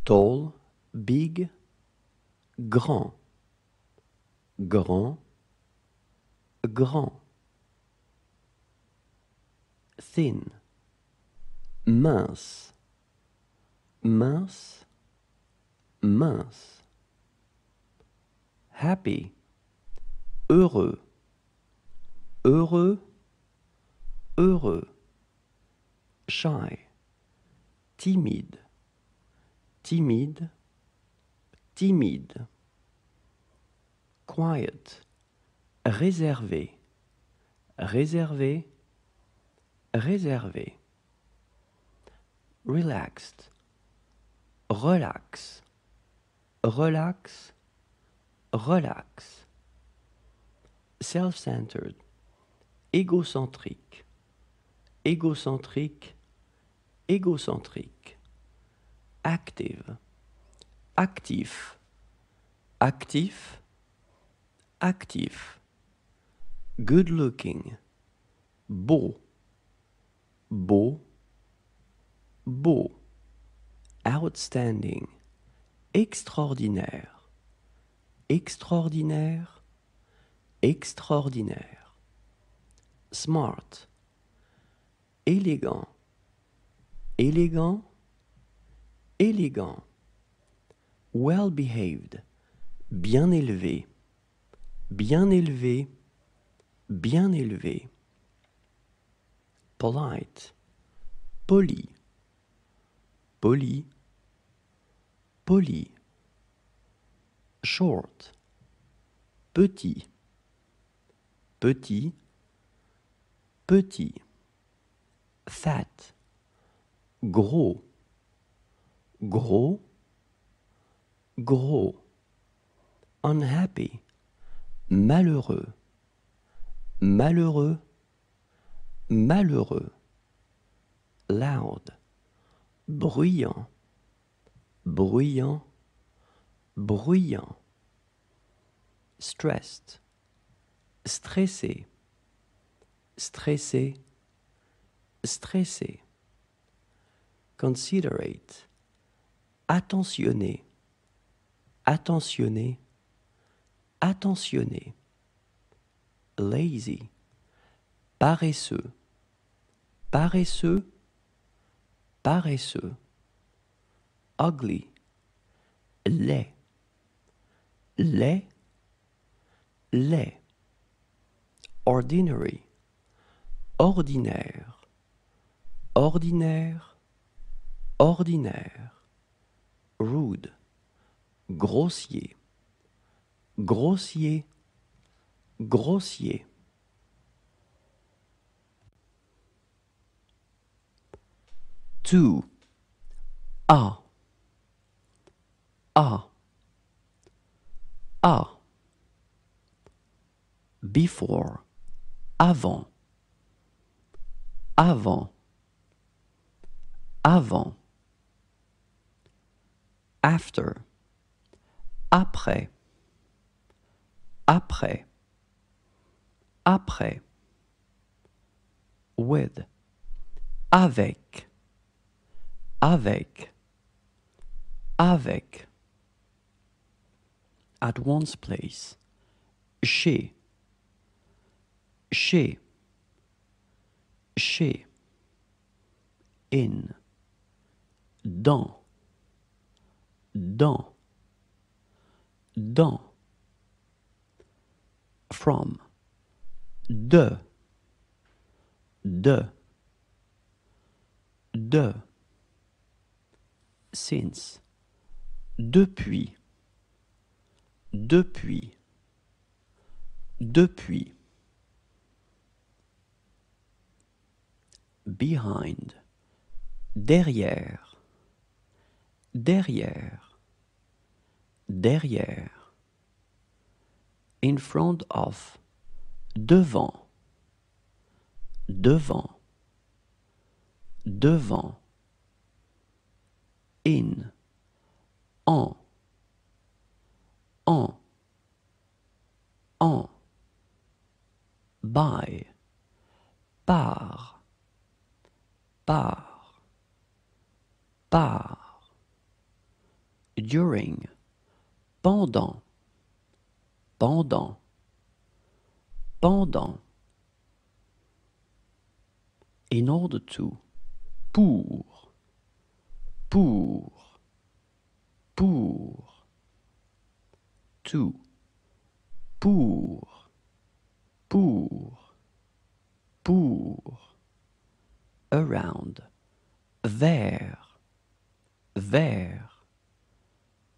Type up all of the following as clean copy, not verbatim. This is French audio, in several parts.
Tall, big, grand. Grand, grand. Thin, mince. Mince, mince. Happy, heureux. Heureux, heureux. Shy, timide. Timide, timide. Quiet, réservé. Réservé, réservé. Relaxed, relax. Relax, relax. Self-centered, égocentrique. Égocentrique, égocentrique. Active, actif. Actif, actif. Good looking, beau. Beau, beau. Outstanding, extraordinaire. Extraordinaire, extraordinaire. Smart, élégant. Élégant, élégant. Well behaved, bien élevé. Bien élevé, bien élevé. Polite, poli. Poli, poli. Short, petit. Petit, petit. Fat, gros. Gros, gros. Unhappy, malheureux. Malheureux, malheureux. Loud, bruyant. Bruyant, bruyant. Stressed, stressé. Stressé, stressé. Considerate, attentionné. Attentionné, attentionné. Lazy, paresseux. Paresseux, paresseux. Ugly, laid. Laid, laid. Ordinary, ordinaire. Ordinaire, ordinaire. Rude, grossier. Grossier, grossier. To, à. À, à. Before, avant. Avant, avant. After, après. Après, après. With, avec. Avec, avec. At one's place, chez. Chez, chez. In, dans. Dans, dans. From, de. De, de. Since, depuis. Depuis, depuis. Behind, derrière. Derrière, derrière. In front of, devant. Devant, devant. In, en. En, en. By, par. Par, par. during, pendant, pendant, pendant. In order to, pour, pour, pour. To, pour, pour, pour. Around, vers, vers,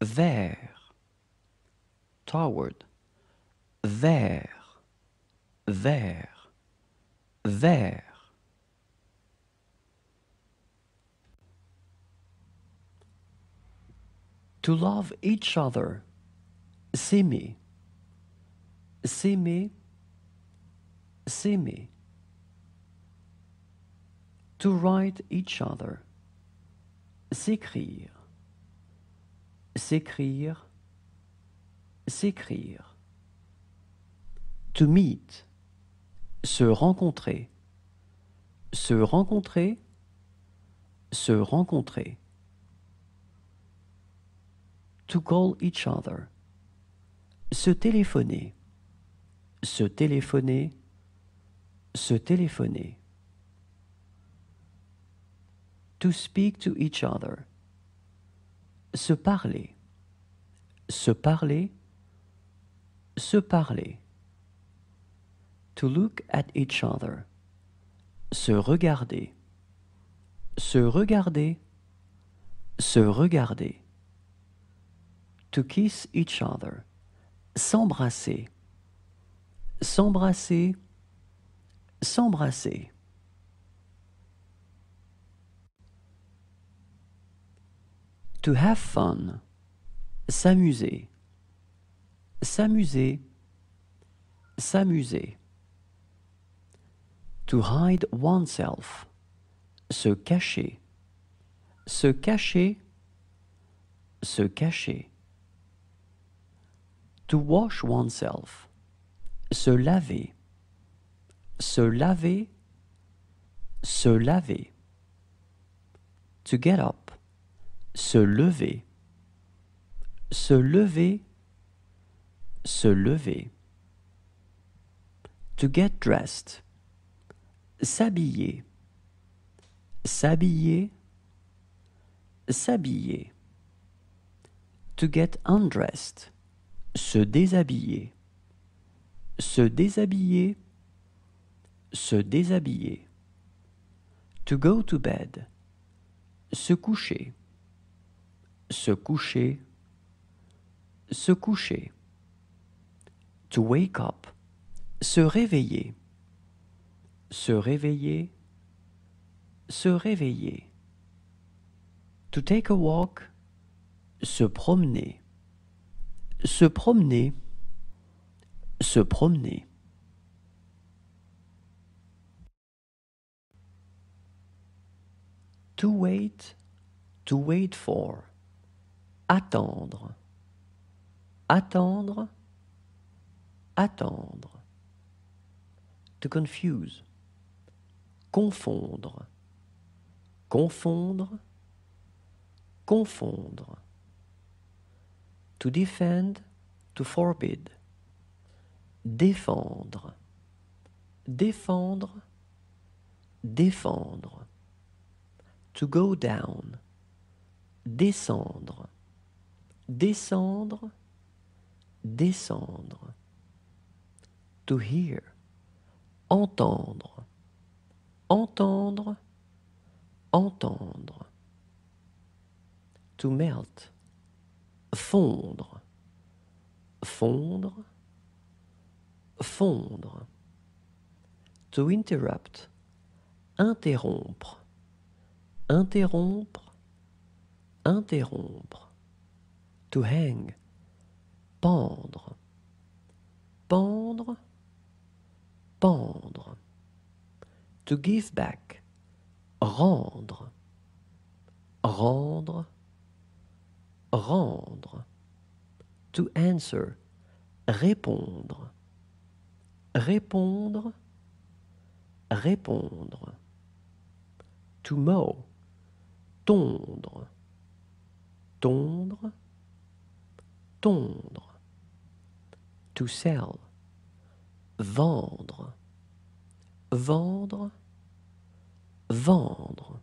vers. Toward, vers, vers, vers. To love each other, s'aimer, s'aimer, s'aimer. To write each other, s'écrire, s'écrire, s'écrire. To meet, se rencontrer, se rencontrer, se rencontrer. To call each other, se téléphoner, se téléphoner, se téléphoner. To speak to each other, se parler, se parler, se parler. To look at each other, se regarder, se regarder, se regarder. To kiss each other, s'embrasser, s'embrasser, s'embrasser. To have fun, s'amuser, s'amuser, s'amuser. To hide oneself, se cacher, se cacher, se cacher. To wash oneself, se laver, se laver, se laver. To get up, se lever, se lever, se lever. To get dressed, s'habiller, s'habiller, s'habiller. To get undressed, se déshabiller, se déshabiller, se déshabiller. To go to bed, se coucher, se coucher, se coucher. To wake up, se réveiller, se réveiller, se réveiller. To take a walk, se promener, se promener, se promener. To wait for. Attendre, attendre, attendre. To confuse. Confondre, confondre, confondre. To defend, to forbid. Défendre, défendre, défendre. To go down, descendre, descendre, descendre. To hear, entendre, entendre, entendre. To melt, fondre, fondre, fondre. To interrupt, interrompre, interrompre, interrompre. To hang, pendre, pendre, pendre. To give back, rendre, rendre, rendre. To answer, répondre, répondre, répondre. To mow, tondre, tondre, tondre. To sell. Vendre. Vendre. Vendre.